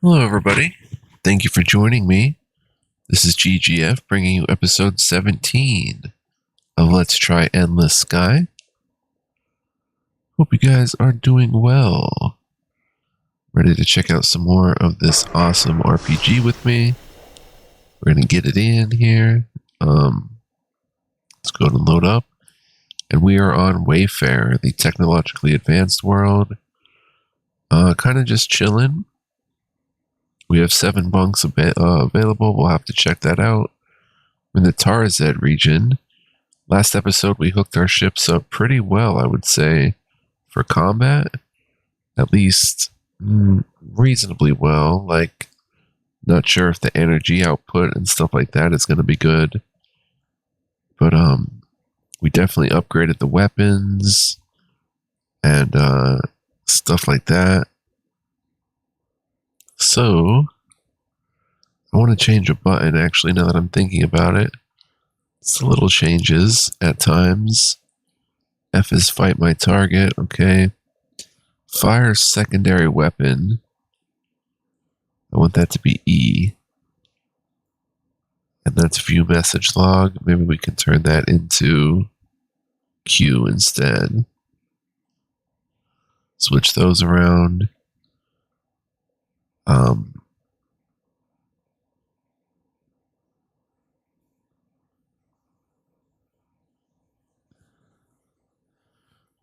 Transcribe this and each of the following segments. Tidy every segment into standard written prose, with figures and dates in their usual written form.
Hello, everybody. Thank you for joining me. This is GGF bringing you episode 17 of Let's Try Endless Sky. Hope you guys are doing well. Ready to check out some more of this awesome RPG with me. We're going to get it in here. Let's go and load up. And we are on Wayfarer, the technologically advanced world. Kind of just chilling. We have 7 bunks available. We'll have to check that out. We're in the Tarazed region. Last episode, we hooked our ships up pretty well, I would say, for combat. At least reasonably well. Like, not sure if the energy output and stuff like that is going to be good. But we definitely upgraded the weapons and stuff like that. So, I want to change a button, actually, now that I'm thinking about it. It's the little changes at times. F is fight my target, okay. Fire secondary weapon. I want that to be E. And that's view message log. Maybe we can turn that into Q instead. Switch those around.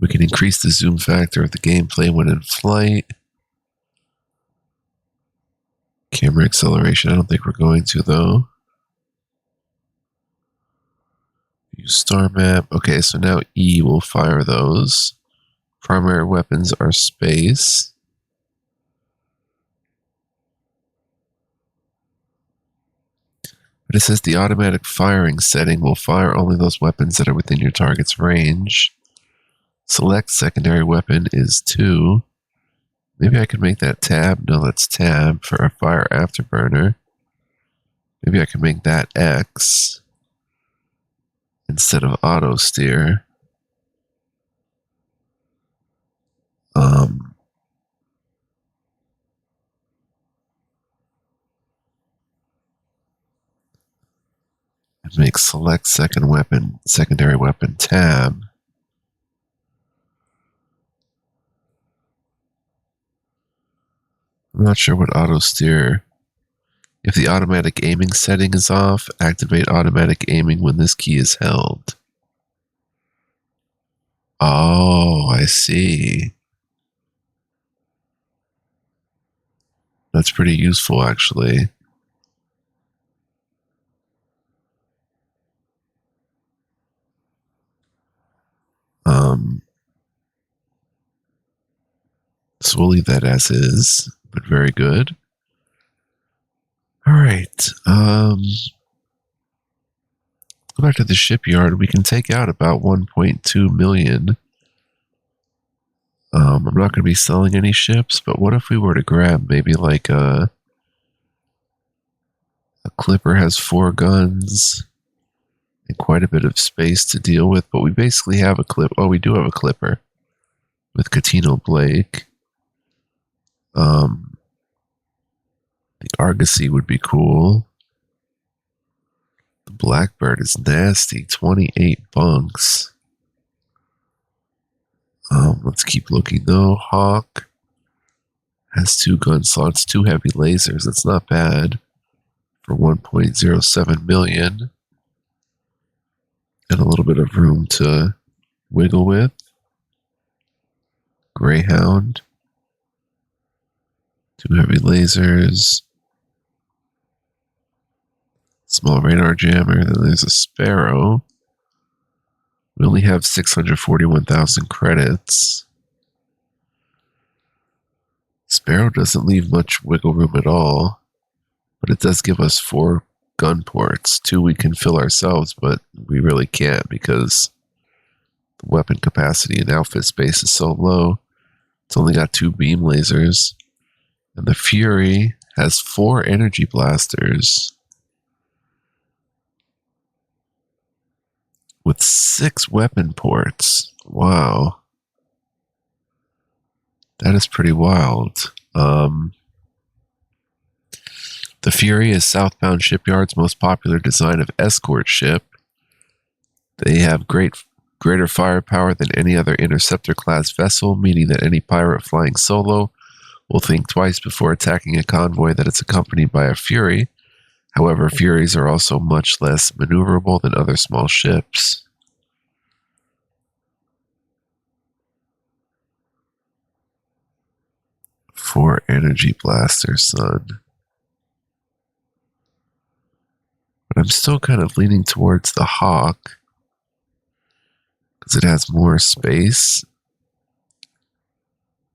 We can increase the zoom factor of the gameplay when in flight. Camera acceleration, I don't think we're going to though. Use star map. Okay, so now E will fire those. Primary weapons are space. But it says the automatic firing setting will fire only those weapons that are within your target's range. Select secondary weapon is 2. Maybe I can make that tab. No, that's tab for a fire afterburner. Maybe I can make that X instead of auto steer. Make select secondary weapon tab. I'm not sure what auto steer. If the automatic aiming setting is off, activate automatic aiming when this key is held. Oh, I see. That's pretty useful, actually. So we'll leave that as is, but very good. All right. Go back to the shipyard. We can take out about 1.2 million. I'm not going to be selling any ships, but what if we were to grab maybe like a Clipper has 4 guns and quite a bit of space to deal with, but we basically have a clip. Oh, we do have a Clipper with Catino Blake. The Argosy would be cool. The Blackbird is nasty. 28 bunks. Let's keep looking though. Hawk has 2 gun slots, 2 heavy lasers. That's not bad for 1.07 million. And a little bit of room to wiggle with. Greyhound. 2 heavy lasers. Small radar jammer. Then there's a Sparrow. We only have 641,000 credits. Sparrow doesn't leave much wiggle room at all, but it does give us 4 gun ports. 2 we can fill ourselves, but we really can't because the weapon capacity and outfit space is so low. It's only got 2 beam lasers. And the Fury has 4 energy blasters with 6 weapon ports. Wow. That is pretty wild. Fury is Southbound Shipyard's most popular design of escort ship. They have greater firepower than any other interceptor-class vessel, meaning that any pirate flying solo will think twice before attacking a convoy that is accompanied by a Fury. However, Furies are also much less maneuverable than other small ships. Four energy blasters, son. But I'm still kind of leaning towards the Hawk because it has more space.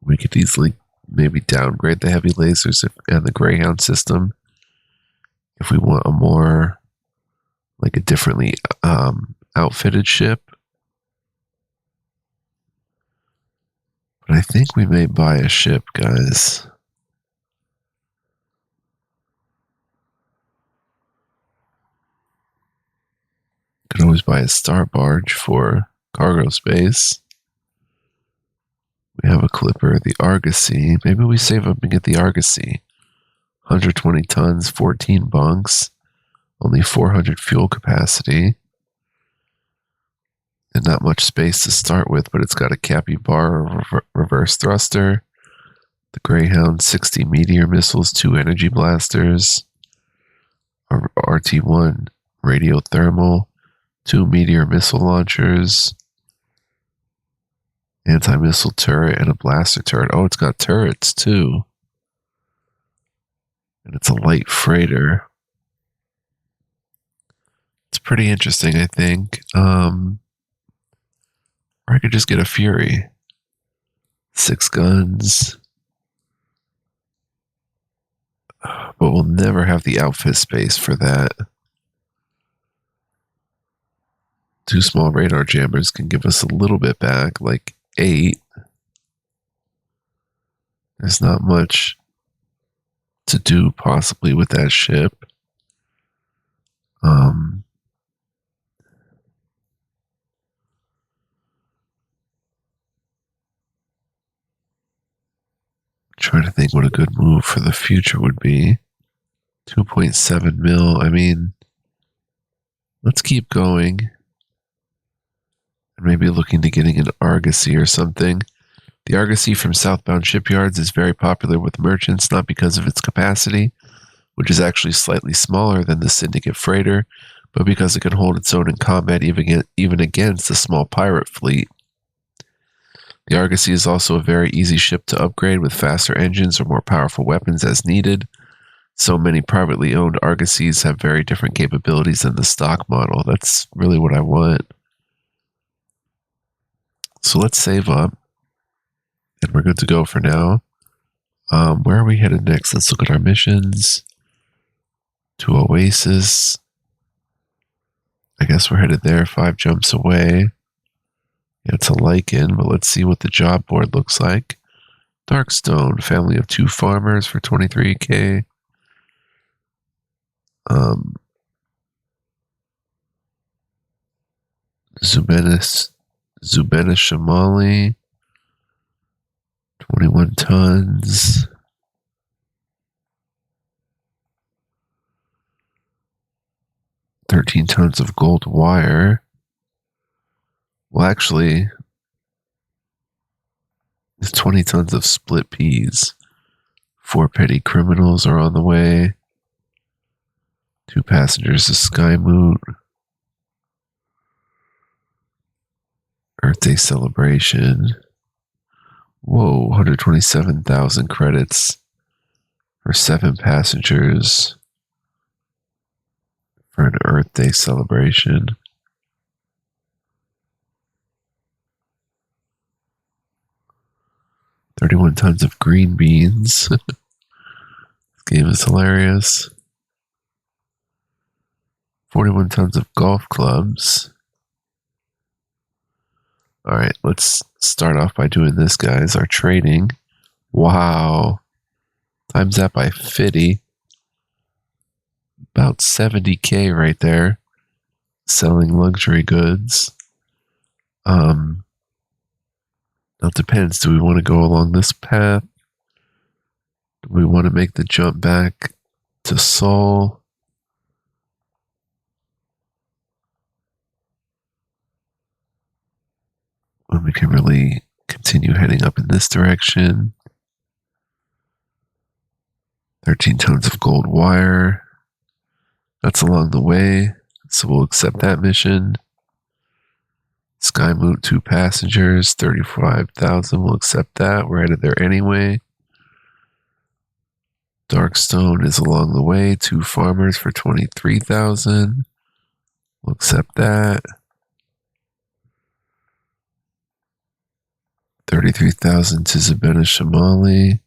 We could easily maybe downgrade the heavy lasers and the Greyhound system if we want a more, like a differently outfitted ship. But I think we may buy a ship, guys. Could always buy a star barge for cargo space. We have a clipper, the Argosy. Maybe we save up and get the Argosy. 120 tons, 14 bunks, only 400 fuel capacity. And not much space to start with, but it's got a capybara reverse thruster. The Greyhound, 60 meteor missiles, 2 energy blasters. RT-1 radiothermal, 2 meteor missile launchers. Anti-missile turret and a blaster turret. Oh, it's got turrets too. And it's a light freighter. It's pretty interesting, I think. Or I could just get a Fury. 6 guns. But we'll never have the outfit space for that. 2 small radar jammers can give us a little bit back, like 8. There's not much to do possibly with that ship. Trying to think what a good move for the future would be. 2.7 mil. I mean, let's keep going. And maybe looking to getting an Argosy or something. The Argosy from Southbound Shipyards is very popular with merchants, not because of its capacity, which is actually slightly smaller than the Syndicate freighter, but because it can hold its own in combat even against a small pirate fleet. The Argosy is also a very easy ship to upgrade with faster engines or more powerful weapons as needed. So many privately owned Argosies have very different capabilities than the stock model. That's really what I want. So let's save up. And we're good to go for now. Where are we headed next? Let's look at our missions. To Oasis. I guess we're headed there, 5 jumps away. Yeah, it's a Lycan, but let's see what the job board looks like. Darkstone, family of 2 farmers for 23k. Zubena Shamali, 21 tons. $13 tons of gold wire. Well, actually, it's 20 tons of split peas. 4 petty criminals are on the way. 2 passengers of Skymoot. Earth Day celebration. Whoa, 127,000 credits for 7 passengers for an Earth Day celebration. $31 tons of green beans. This game is hilarious. 41 tons of golf clubs. Alright, let's start off by doing this, guys. Our trading. Wow. Times that by 50. About 70k right there. Selling luxury goods. Now it depends. Do we want to go along this path? Do we want to make the jump back to Seoul. When we can really continue heading up in this direction. 13 tons of gold wire. That's along the way, so we'll accept that mission. Skymoot, 2 passengers, 35,000. We'll accept that. We're headed there anyway. Darkstone is along the way. 2 farmers for 23,000. We'll accept that. 33,000 to Zabena Shamali.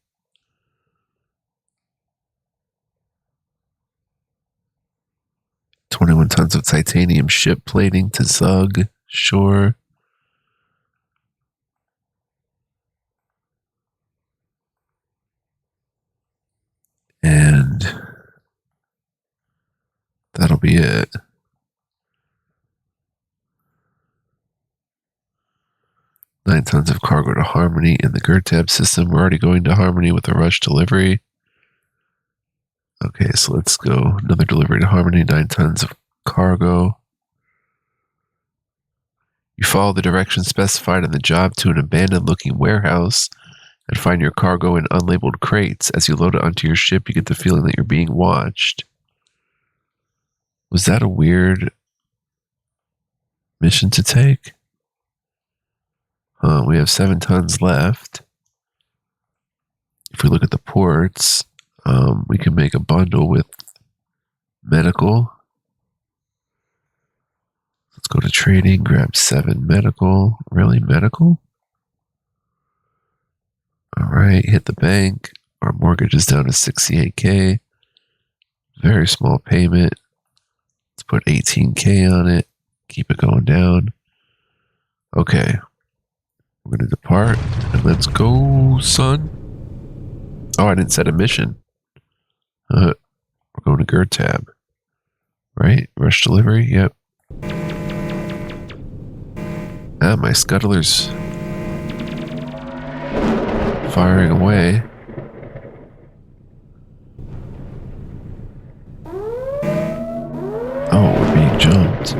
$21 tons of titanium ship plating to Zug. Sure. And that'll be it. $9 tons of cargo to Harmony in the Gertab system. We're already going to Harmony with a rush delivery. Okay, so let's go. Another delivery to Harmony, 9 tons of cargo. You follow the directions specified in the job to an abandoned-looking warehouse and find your cargo in unlabeled crates. As you load it onto your ship, you get the feeling that you're being watched. Was that a weird mission to take? We have 7 tons left. If we look at the ports, we can make a bundle with medical. Let's go to trading, grab 7 medical. Really, medical? All right, hit the bank. Our mortgage is down to $68K. Very small payment. Let's put $18K on it. Keep it going down. Okay. We're going to depart. And let's go, son. Oh, I didn't set a mission. We're going to Gertab. Right? Rush delivery? Yep. Ah, my scuttler's firing away. Oh, we're being jumped.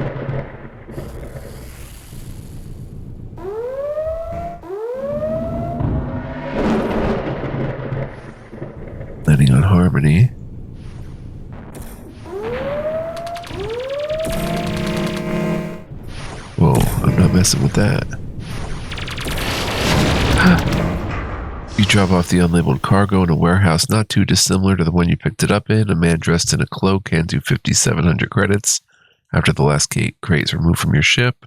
Landing on Harmony. Whoa, I'm not messing with that. You drop off the unlabeled cargo in a warehouse not too dissimilar to the one you picked it up in. A man dressed in a cloak hands you 5,700 credits. After the last crate is removed from your ship,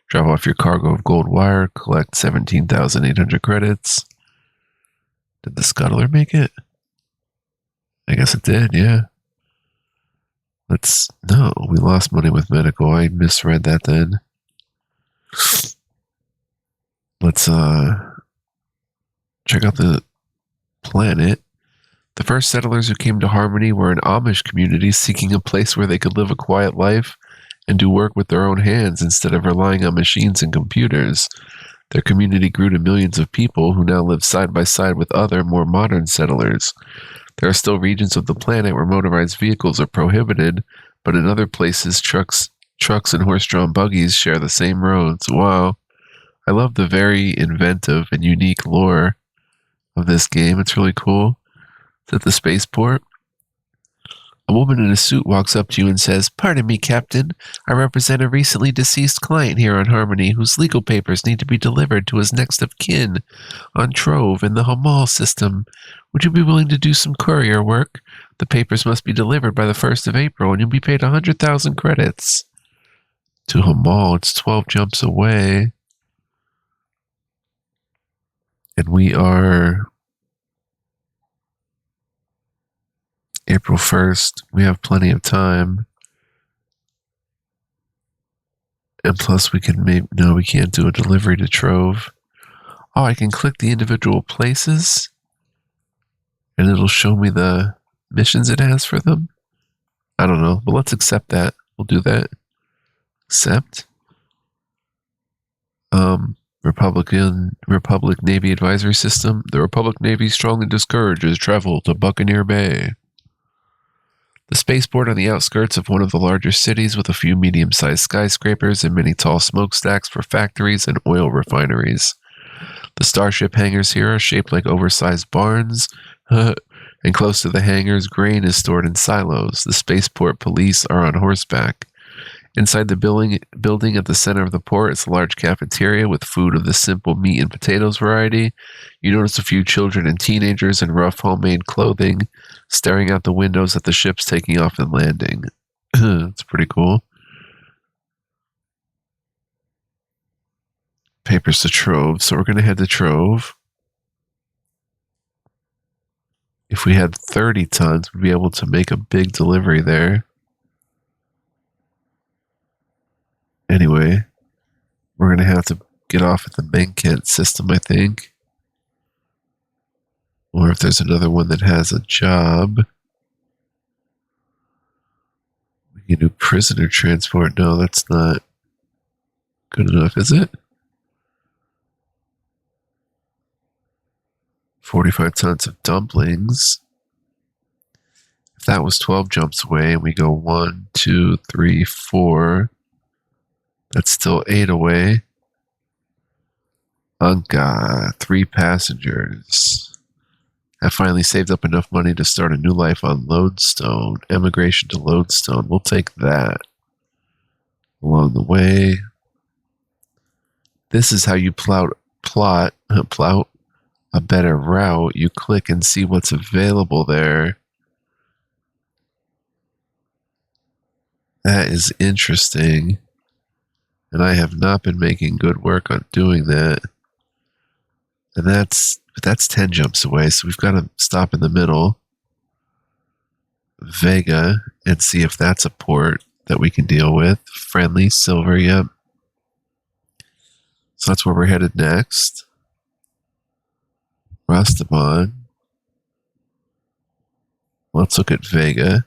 drop off your cargo of gold wire, collect 17,800 credits. Did the scuttler make it? I guess it did, yeah. No, we lost money with medical. I misread that then. Let's check out the planet. The first settlers who came to Harmony were an Amish community seeking a place where they could live a quiet life and do work with their own hands instead of relying on machines and computers. Their community grew to millions of people who now live side by side with other, more modern settlers. There are still regions of the planet where motorized vehicles are prohibited, but in other places, trucks and horse-drawn buggies share the same roads. Wow. I love the very inventive and unique lore of this game. It's really cool. It's at the spaceport. A woman in a suit walks up to you and says, "Pardon me, Captain. I represent a recently deceased client here on Harmony whose legal papers need to be delivered to his next of kin on Trove in the Hamal system. Would you be willing to do some courier work? The papers must be delivered by the 1st of April and you'll be paid 100,000 credits. To Hamal, it's 12 jumps away. And we are April 1st. We have plenty of time. And plus we can no, we can't do a delivery to Trove. Oh, I can click the individual places and it'll show me the missions it has for them. I don't know, but let's accept that. We'll do that. Accept. Republic Navy Advisory System. The Republic Navy strongly discourages travel to Buccaneer Bay. The spaceport on the outskirts of one of the larger cities with a few medium-sized skyscrapers and many tall smokestacks for factories and oil refineries. The starship hangars here are shaped like oversized barns, and close to the hangars, grain is stored in silos. The spaceport police are on horseback. Inside the building at the center of the port is a large cafeteria with food of the simple meat and potatoes variety. You notice a few children and teenagers in rough homemade clothing staring out the windows at the ships taking off and landing. It's pretty cool. Papers to Trove. So we're going to head to Trove. If we had 30 tons, we'd be able to make a big delivery there. Anyway, we're going to have to get off at the Menkent system, I think. Or if there's another one that has a job. We can do prisoner transport. No, that's not good enough, is it? 45 tons of dumplings. If that was 12 jumps away and we go 1, 2, 3, 4, that's still 8 away. Anka, 3 passengers. I finally saved up enough money to start a new life on Lodestone. Emigration to Lodestone. We'll take that. Along the way. This is how you plot a better route. You click and see what's available there. That is interesting. And I have not been making good work on doing that. And that's 10 jumps away, so we've got to stop in the middle. Vega, and see if that's a port that we can deal with. Friendly, Silver, yep. So that's where we're headed next. Rastaban. Let's look at Vega.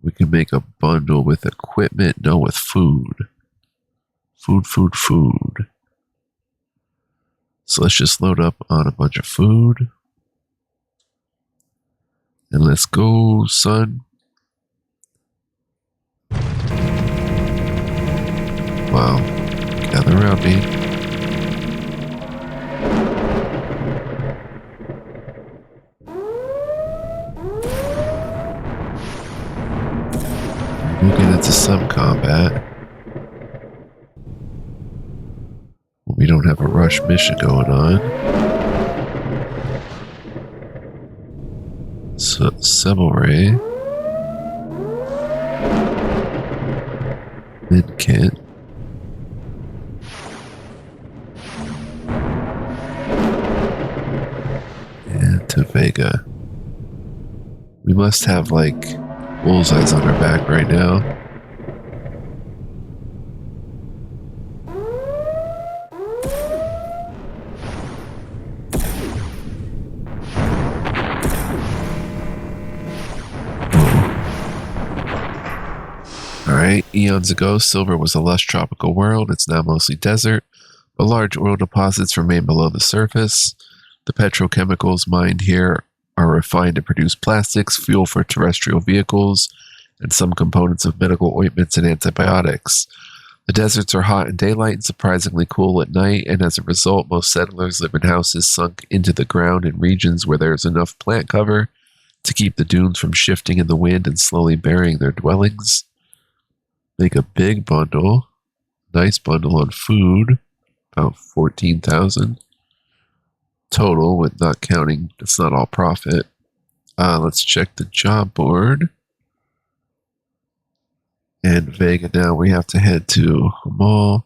We can make a bundle with equipment, no, with food. Food. So let's just load up on a bunch of food. And let's go, son. Wow. Gather around me. We'll get into some combat. We don't have a rush mission going on. So, Sebelray. Menkent. And to Vega. We must have, like, bullseyes on our back right now. Alright, eons ago, Silver was a lush tropical world. It's now mostly desert, but large oil deposits remain below the surface. The petrochemicals mined here are refined to produce plastics, fuel for terrestrial vehicles, and some components of medical ointments and antibiotics. The deserts are hot in daylight and surprisingly cool at night, and as a result, most settlers live in houses sunk into the ground in regions where there is enough plant cover to keep the dunes from shifting in the wind and slowly burying their dwellings. Make a big bundle. Nice bundle on food. About 14,000 total, with not counting, it's not all profit. Let's check the job board. And Vega now, we have to head to Hamal,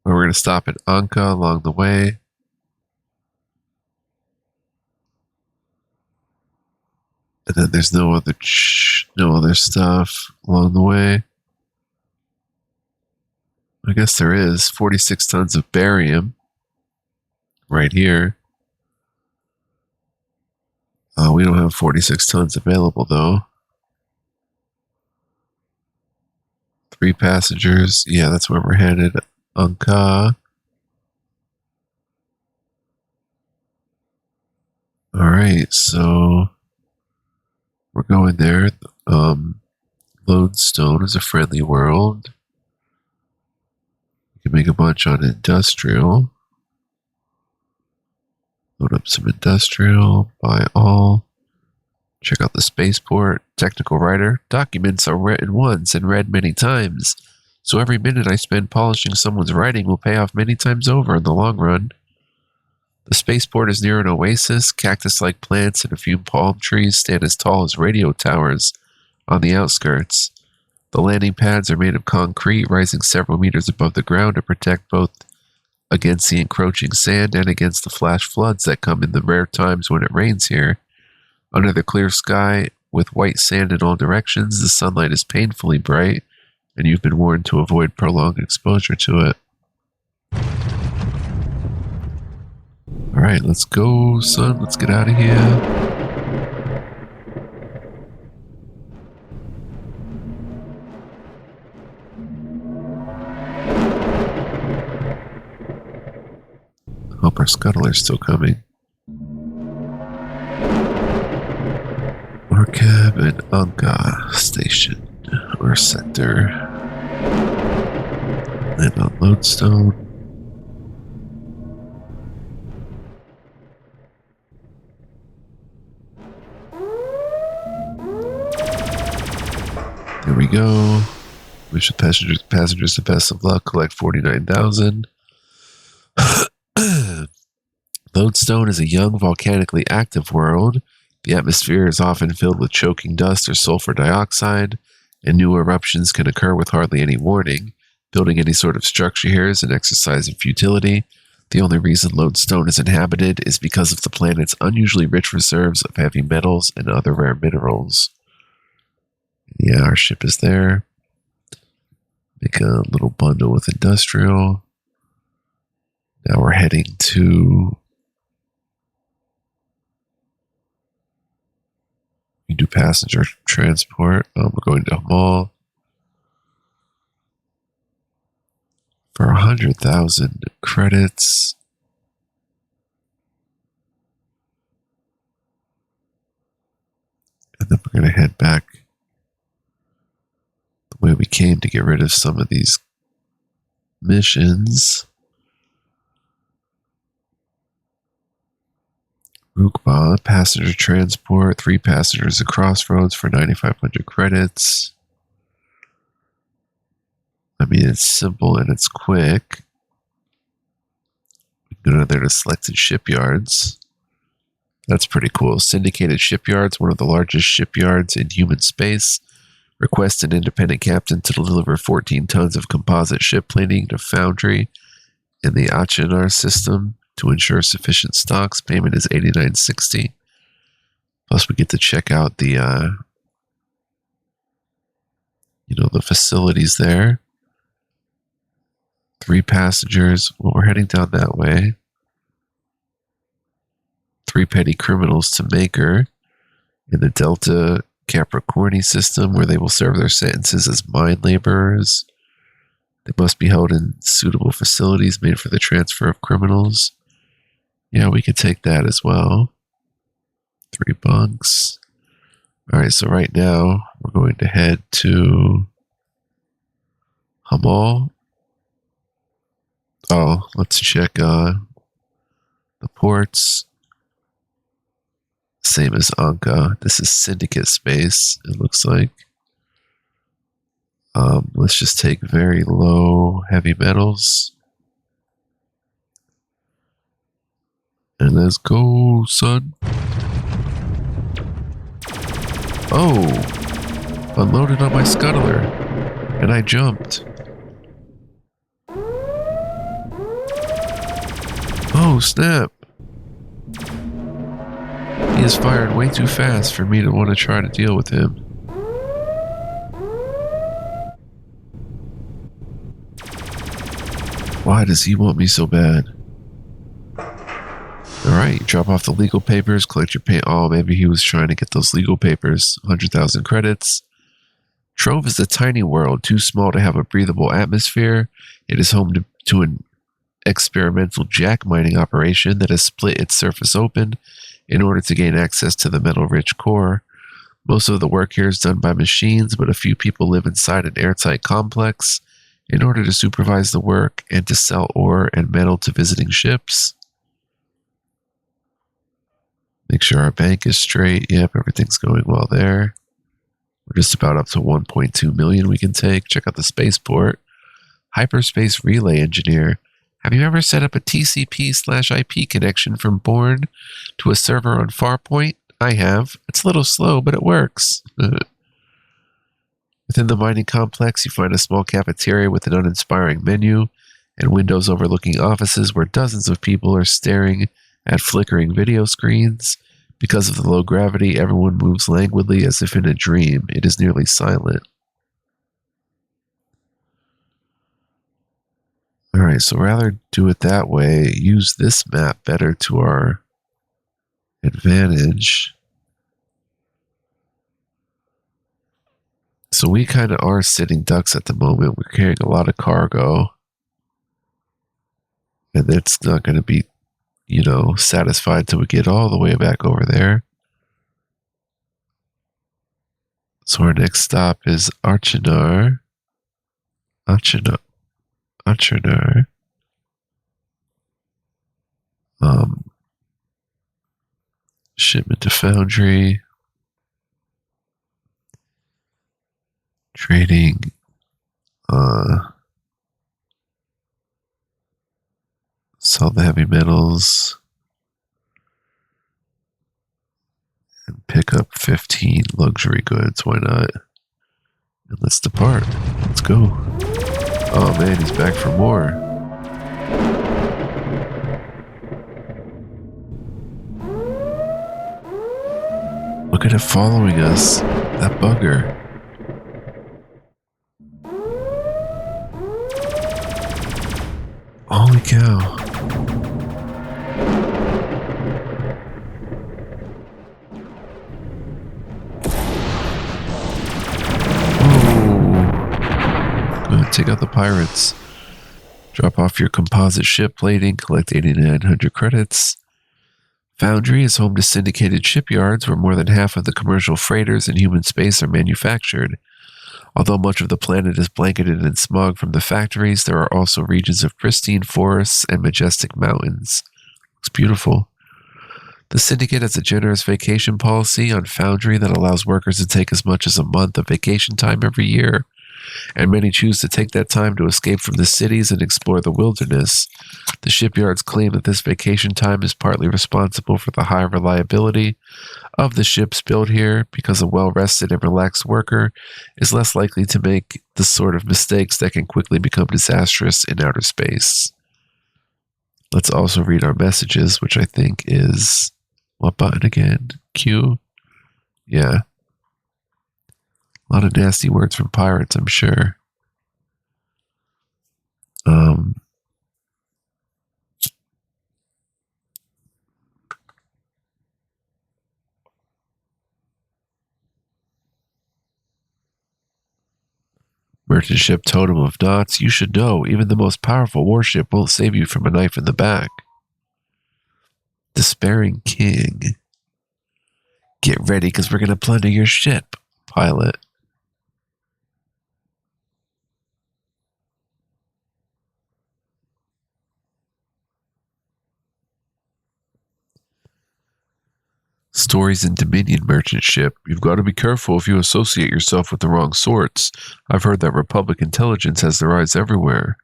where we're going to stop at Anka along the way. And then there's no other stuff along the way. I guess there is 46 tons of barium right here. We don't have 46 tons available though. 3 passengers. Yeah, that's where we're headed. Anka. Alright, so we're going there. Lodestone is a friendly world. You can make a bunch on industrial. Load up some industrial, buy all. Check out the spaceport. Technical writer. Documents are written once and read many times. So every minute I spend polishing someone's writing will pay off many times over in the long run. The spaceport is near an oasis. Cactus-like plants and a few palm trees stand as tall as radio towers on the outskirts. The landing pads are made of concrete, rising several meters above the ground to protect both against the encroaching sand and against the flash floods that come in the rare times when it rains here. Under the clear sky, with white sand in all directions, the sunlight is painfully bright, and you've been warned to avoid prolonged exposure to it. Alright, let's go, son. Let's get out of here. Hope our scuttler's still coming. Orcab and Anka station, or sector. Land on Lodestone. There we go. Wish the passengers the best of luck. Collect 49,000. Lodestone is a young, volcanically active world. The atmosphere is often filled with choking dust or sulfur dioxide, and new eruptions can occur with hardly any warning. Building any sort of structure here is an exercise in futility. The only reason Lodestone is inhabited is because of the planet's unusually rich reserves of heavy metals and other rare minerals. Yeah, our ship is there. Make a little bundle with industrial. Now we're heading to... We do passenger transport. We're going to Hamal. For 100,000 credits. And then we're going to head back the way we came to get rid of some of these missions. Rukba, passenger transport, 3 passengers at Crossroads for 9,500 credits. I mean, it's simple and it's quick. We can go down there to selected shipyards. That's pretty cool. Syndicated Shipyards, one of the largest shipyards in human space. Request an independent captain to deliver 14 tons of composite ship plating to Foundry in the Achenar system to ensure sufficient stocks. Payment is $89.60. Plus, we get to check out the, the facilities there. 3 passengers. Well, we're heading down that way. 3 petty criminals to Maker in the Delta Capricorni system, where they will serve their sentences as mine laborers. They must be held in suitable facilities made for the transfer of criminals. Yeah, we could take that as well. 3 bunks. Alright, so right now we're going to head to Hamal. Oh, let's check the ports. Same as Anka. This is Syndicate space, it looks like. Let's just take very low heavy metals. And let's go, son. Oh! Unloaded on my scuttler. And I jumped. Oh, snap. He is fired way too fast for me to want to try to deal with him. Why does he want me so bad? Alright, drop off the legal papers, collect your pay. Oh, maybe he was trying to get those legal papers. 100,000 credits. Trove is a tiny world, too small to have a breathable atmosphere. It is home to an experimental jack mining operation that has split its surface open in order to gain access to the metal-rich core. Most of the work here is done by machines, but a few people live inside an airtight complex in order to supervise the work and to sell ore and metal to visiting ships. Make sure our bank is straight. Yep, everything's going well there. We're just about up to 1.2 million we can take. Check out the spaceport. Hyperspace relay engineer. Have you ever set up a TCP/IP connection from Bourne to a server on Farpoint? I have. It's a little slow, but it works. Within the mining complex, you find a small cafeteria with an uninspiring menu and windows overlooking offices where dozens of people are staring at flickering video screens. Because of the low gravity, everyone moves languidly as if in a dream. It is nearly silent. Alright, so rather do it that way, use this map better to our advantage. So we kind of are sitting ducks at the moment. We're carrying a lot of cargo. And it's not going to be, satisfied till we get all the way back over there. So our next stop is Achernar. Shipment to Foundry. Trading. Sell the heavy metals. And pick up 15 luxury goods. Why not? And let's depart. Let's go. Oh man, he's back for more. Look at it following us. That bugger. Holy cow. Take out the pirates. Drop off your composite ship plating, collect 8,900 credits. Foundry is home to syndicated shipyards where more than half of the commercial freighters in human space are manufactured. Although much of the planet is blanketed in smog from the factories, there are also regions of pristine forests and majestic mountains. It's beautiful. The syndicate has a generous vacation policy on Foundry that allows workers to take as much as a month of vacation time every year. And many choose to take that time to escape from the cities and explore the wilderness. The shipyards claim that this vacation time is partly responsible for the high reliability of the ships built here, because a well-rested and relaxed worker is less likely to make the sort of mistakes that can quickly become disastrous in outer space. Let's also read our messages, which I think is... what button again? Q? Yeah. A lot of nasty words from pirates, I'm sure. Merchant ship Totem of Knots. You should know, even the most powerful warship won't save you from a knife in the back. Despairing King. Get ready, because we're going to plunder your ship, pilot. Stories in Dominion merchant ship. You've got to be careful if you associate yourself with the wrong sorts. I've heard that Republic intelligence has their eyes everywhere.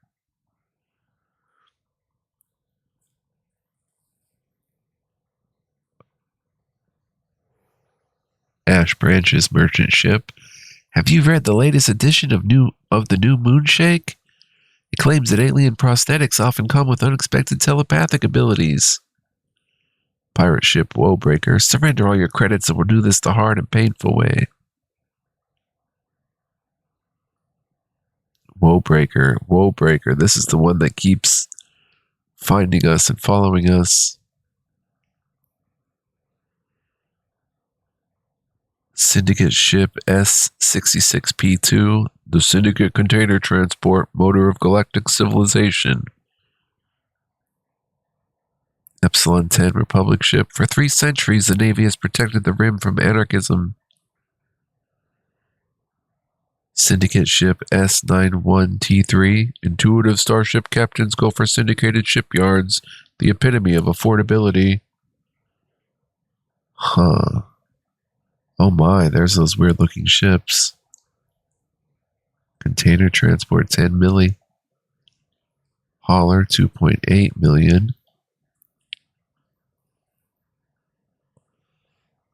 Ash Branches merchant ship. Have you read the latest edition of the new Moonshake? It claims that alien prosthetics often come with unexpected telepathic abilities. Pirate ship Woebreaker. Surrender all your credits and we'll do this the hard and painful way. Woebreaker. This is the one that keeps finding us and following us. Syndicate ship S-66P2. The Syndicate Container Transport, motor of galactic civilization. Epsilon 10 Republic ship. For 3 centuries, the Navy has protected the Rim from anarchism. Syndicate ship S91T3. Intuitive starship captains go for syndicated shipyards. The epitome of affordability. Huh. Oh my, there's those weird looking ships. Container transport 10 milli. Hauler 2.8 million.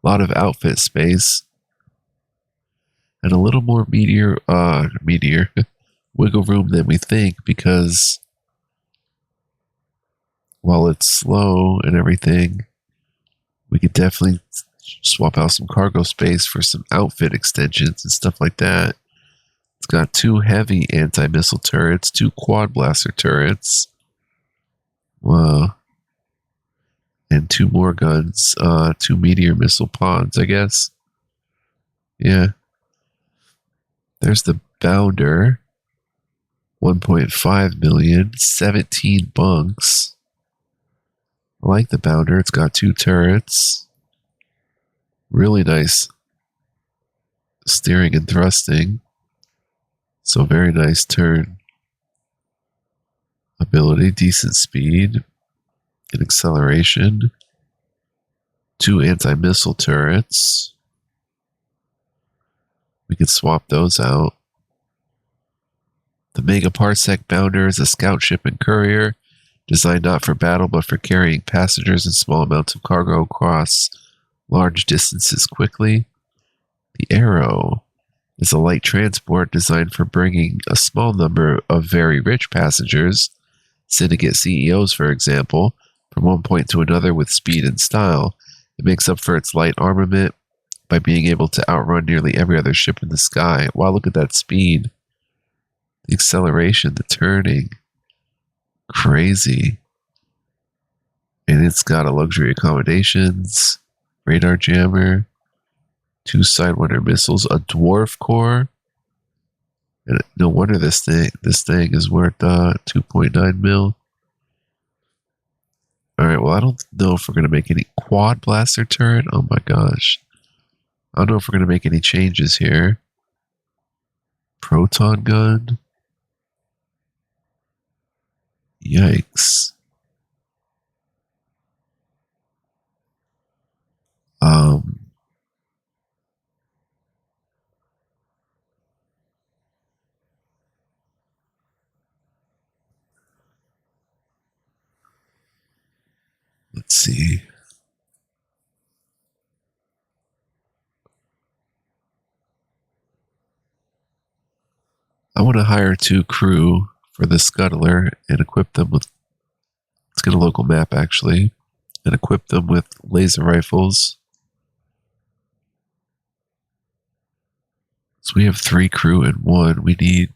A lot of outfit space. And a little more meteor wiggle room than we think, because while it's slow and everything, we could definitely swap out some cargo space for some outfit extensions and stuff like that. It's got 2 heavy anti-missile turrets, 2 quad blaster turrets. Wow. And 2 more guns, 2 meteor missile pods, I guess. Yeah. There's the Bounder. 1.5 million, 17 bunks. I like the Bounder. It's got 2 turrets. Really nice steering and thrusting. So very nice turn ability, decent speed and acceleration. 2 anti-missile turrets. We could swap those out. The Megaparsec Bounder is a scout ship and courier, designed not for battle but for carrying passengers and small amounts of cargo across large distances quickly. The Arrow is a light transport designed for bringing a small number of very rich passengers, syndicate CEOs for example, from one point to another with speed and style. It makes up for its light armament by being able to outrun nearly every other ship in the sky. Wow, look at that speed. The acceleration, the turning. Crazy. And it's got a luxury accommodations, radar jammer, 2 Sidewinder missiles, a dwarf core. And no wonder this thing is worth 2.9 mil. Alright, well, I don't know if we're going to make any quad blaster turret. Oh my gosh. I don't know if we're going to make any changes here. Proton gun. Yikes. Let's see. I want to hire 2 crew for the scuttler and equip them with, let's get a local map actually, and equip them with laser rifles. So we have 3 crew and 1. We need,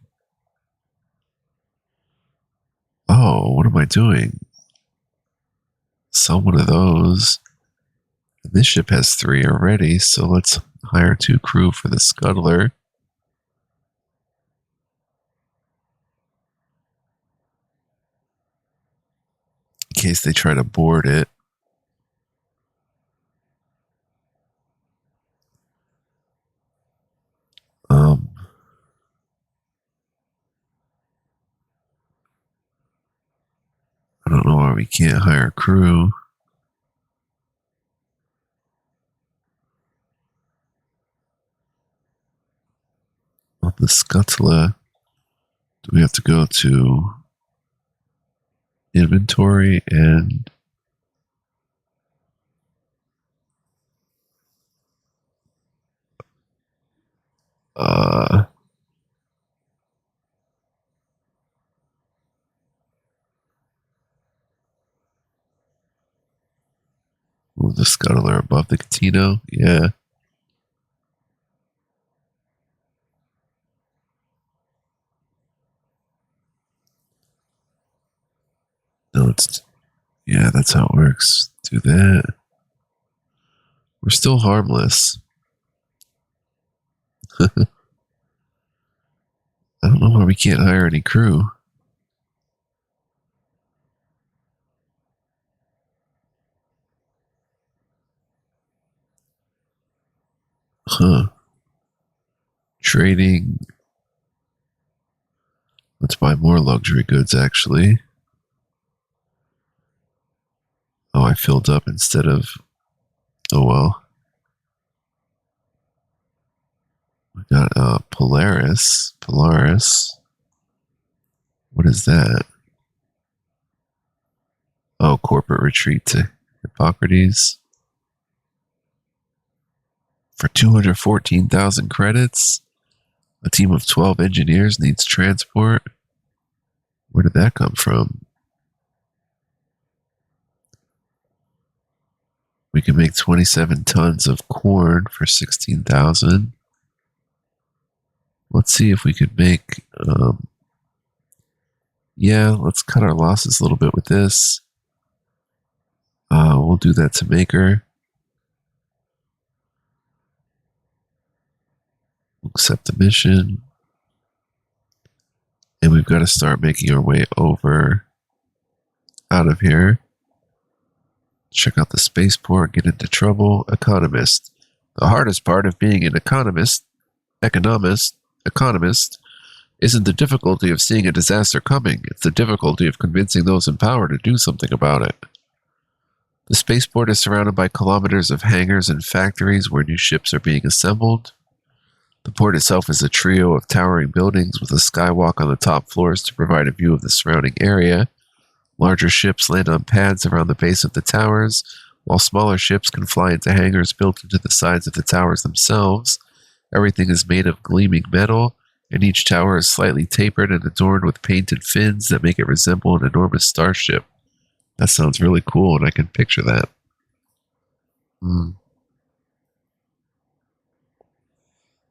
oh, what am I doing? Sell one of those. And this ship has 3 already, so let's hire 2 crew for the scuttler. In case they try to board it. I don't know why we can't hire crew. On the scuttler, do we have to go to inventory and move the scuttler above the Catino? Yeah. No, it's, yeah, that's how it works. Do that. We're still harmless. I don't know why we can't hire any crew. Huh. Trading Let's buy more luxury goods, actually. Oh, I filled up instead of... Oh, well. We got Polaris. Polaris. What is that? Oh, corporate retreat to Hippocrates. For 214,000 credits, a team of 12 engineers needs transport. Where did that come from? We can make 27 tons of corn for 16,000. Let's see if we could make... yeah, let's cut our losses a little bit with this. We'll do that to Maker. Accept the mission. And we've got to start making our way over out of here. Check out the spaceport, get into trouble. Economist. The hardest part of being an economist isn't the difficulty of seeing a disaster coming. It's the difficulty of convincing those in power to do something about it. The spaceport is surrounded by kilometers of hangars and factories where new ships are being assembled. The port itself is a trio of towering buildings with a skywalk on the top floors to provide a view of the surrounding area. Larger ships land on pads around the base of the towers, while smaller ships can fly into hangars built into the sides of the towers themselves. Everything is made of gleaming metal, and each tower is slightly tapered and adorned with painted fins that make it resemble an enormous starship. That sounds really cool, and I can picture that.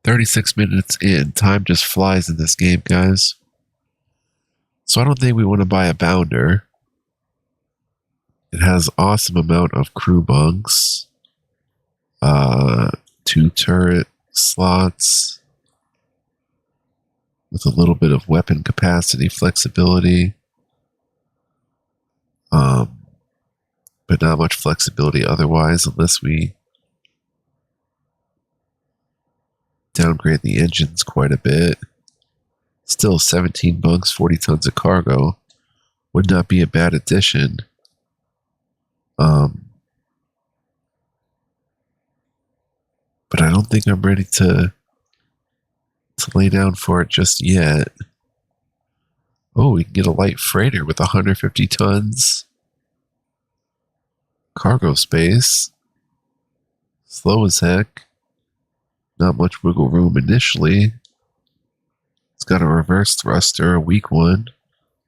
36 minutes in. Time just flies in this game, guys. So I don't think we want to buy a Bounder. It has awesome amount of crew bunks. 2 turret slots. With a little bit of weapon capacity, flexibility. But not much flexibility otherwise, unless we downgrade the engines quite a bit. Still 17 bunks, 40 tons of cargo. Would not be a bad addition. But I don't think I'm ready to lay down for it just yet. Oh, we can get a light freighter with 150 tons. Cargo space. Slow as heck. Not much wiggle room initially. It's got a reverse thruster, a weak one,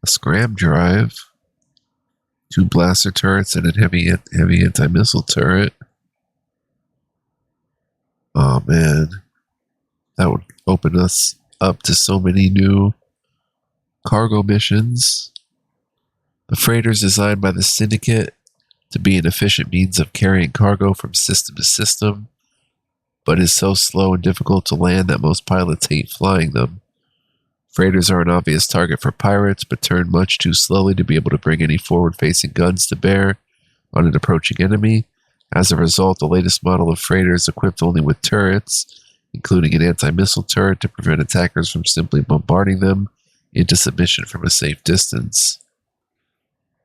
a scram drive, 2 blaster turrets, and a heavy anti-missile turret. Oh man, that would open us up to so many new cargo missions. The freighter is designed by the Syndicate to be an efficient means of carrying cargo from system to system, but is so slow and difficult to land that most pilots hate flying them. Freighters are an obvious target for pirates, but turn much too slowly to be able to bring any forward-facing guns to bear on an approaching enemy. As a result, the latest model of freighter is equipped only with turrets, including an anti-missile turret to prevent attackers from simply bombarding them into submission from a safe distance.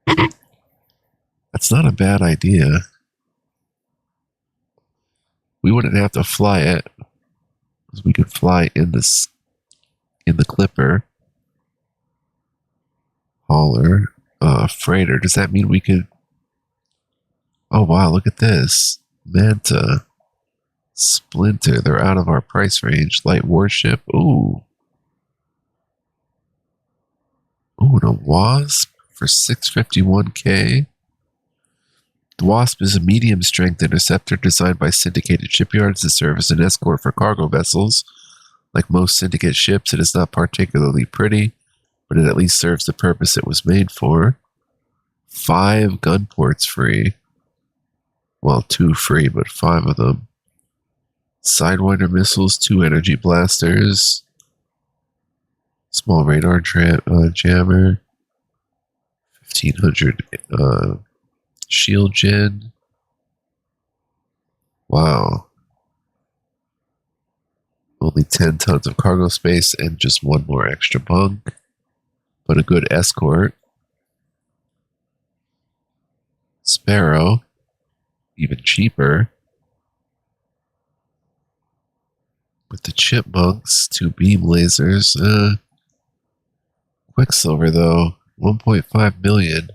That's not a bad idea. We wouldn't have to fly it, because we could fly in the Clipper. Hauler, freighter. Does that mean we could? Oh wow, look at this. Manta, Splinter. They're out of our price range. Light warship. Ooh. Ooh, and a Wasp for 651k. The Wasp is a medium-strength interceptor designed by syndicated shipyards to serve as an escort for cargo vessels. Like most syndicate ships, it is not particularly pretty, but it at least serves the purpose it was made for. 5 gun ports free. Well, 2 free, but 5 of them. Sidewinder missiles, 2 energy blasters. Small radar jammer. 1500 shield gen. Wow. Only 10 tons of cargo space and just 1 more extra bunk. but a good escort. Sparrow, even cheaper. With the chipmunks, 2 beam lasers. Quicksilver, though, 1.5 million.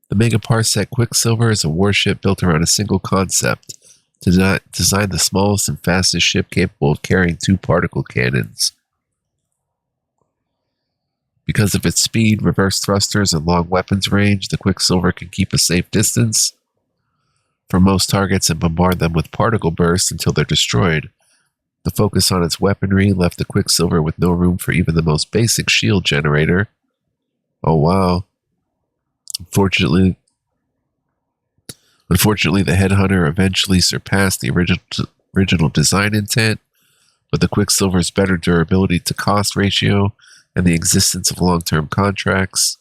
The Megaparsec Quicksilver is a warship built around a single concept to design the smallest and fastest ship capable of carrying 2 particle cannons. Because of its speed, reverse thrusters, and long weapons range, the Quicksilver can keep a safe distance from most targets and bombard them with particle bursts until they're destroyed. The focus on its weaponry left the Quicksilver with no room for even the most basic shield generator. Oh wow. Unfortunately, the Headhunter eventually surpassed the original design intent, but the Quicksilver's better durability to cost ratio and the existence of long-term contracts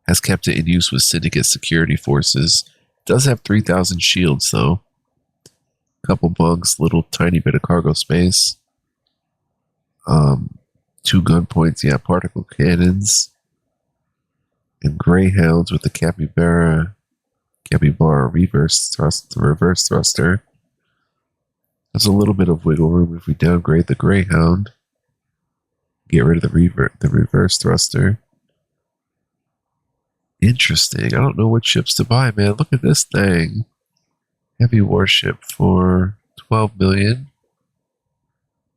has kept it in use with Syndicate security forces. It does have 3,000 shields, though. Couple bugs, little tiny bit of cargo space. 2 gun points, yeah, particle cannons. And Greyhounds with the Capybara reverse thruster. There's a little bit of wiggle room if we downgrade the Greyhound. Get rid of the reverse thruster. Interesting. I don't know what ships to buy, man. Look at this thing. Heavy warship for 12 million.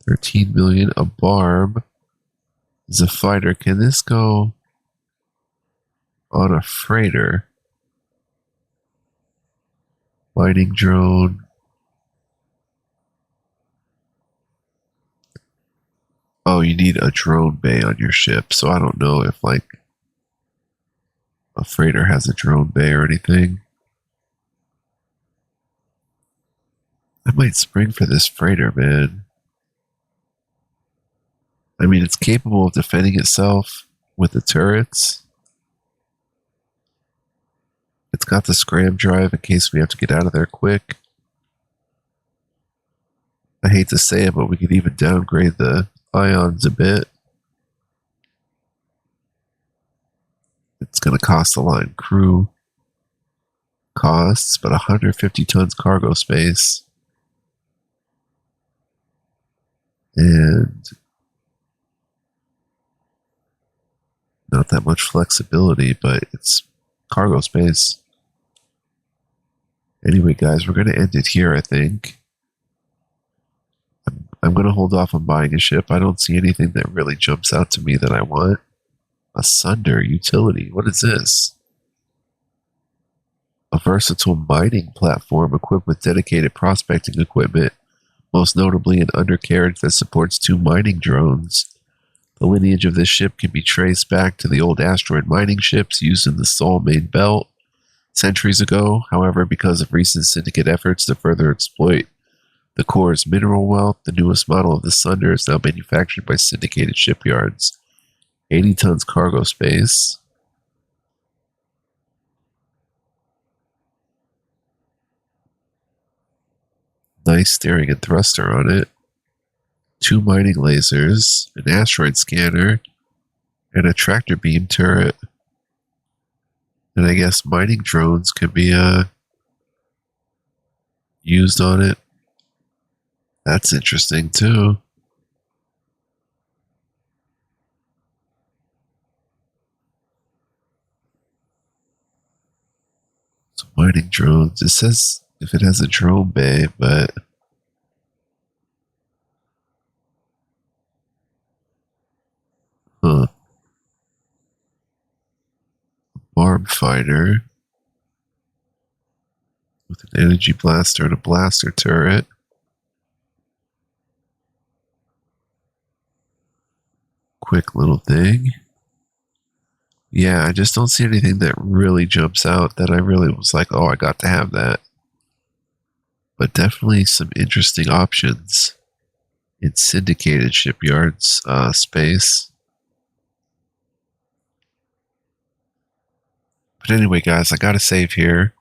13 million. A barb is a fighter. Can this go on a freighter? Mining drone. Oh, you need a drone bay on your ship, so I don't know if, like, a freighter has a drone bay or anything. I might spring for this freighter, man. I mean, it's capable of defending itself with the turrets. It's got the scram drive in case we have to get out of there quick. I hate to say it, but we could even downgrade the ions a bit. It's going to cost a line crew costs, but 150 tons cargo space. And not that much flexibility, but it's cargo space. Anyway, guys, we're going to end it here, I think. I'm going to hold off on buying a ship. I don't see anything that really jumps out to me that I want. A Sunder utility. What is this? A versatile mining platform equipped with dedicated prospecting equipment, most notably an undercarriage that supports 2 mining drones. The lineage of this ship can be traced back to the old asteroid mining ships used in the Sol main belt centuries ago. However, because of recent Syndicate efforts to further exploit the core's mineral wealth, the newest model of the Sunder is now manufactured by syndicated shipyards. 80 tons cargo space. Nice steering and thruster on it. 2 mining lasers, an asteroid scanner, and a tractor beam turret. And I guess mining drones can be used on it. That's interesting too. So mining drones. It says if it has a drone bay, but Barb fighter with an energy blaster and a blaster turret. Quick little thing. Yeah, I just don't see anything that really jumps out that I really was like, oh, I got to have that. But definitely some interesting options in syndicated shipyards space. But anyway, guys, I gotta save here.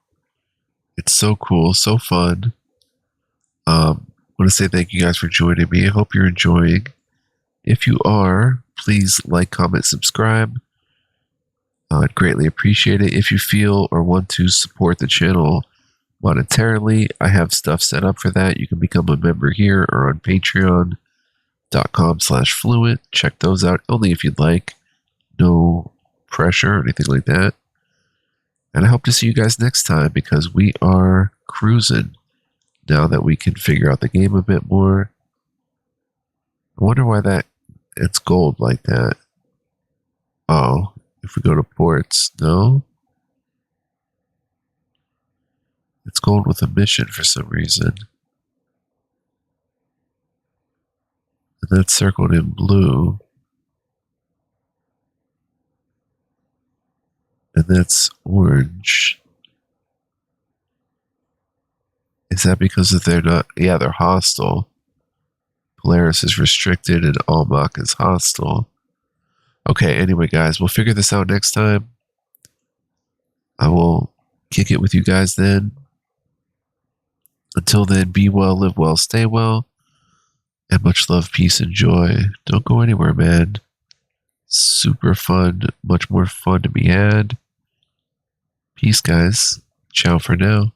It's so cool, so fun. I want to say thank you guys for joining me. I hope you're enjoying. If you are, please like, comment, subscribe. I'd greatly appreciate it. If you feel or want to support the channel monetarily, I have stuff set up for that. You can become a member here or on patreon.com/fluent. Check those out only if you'd like. No pressure or anything like that. And I hope to see you guys next time, because we are cruising now that we can figure out the game a bit more. I wonder why it's gold like that. Oh, if we go to ports, no. It's gold with a mission for some reason. And that's circled in blue. And that's orange. Is that because if they're not? Yeah, they're hostile. Polaris is restricted and Almach is hostile. Okay, anyway, guys, we'll figure this out next time. I will kick it with you guys then. Until then, be well, live well, stay well, and much love, peace, and joy. Don't go anywhere, man. Super fun, much more fun to be had. Peace, guys. Ciao for now.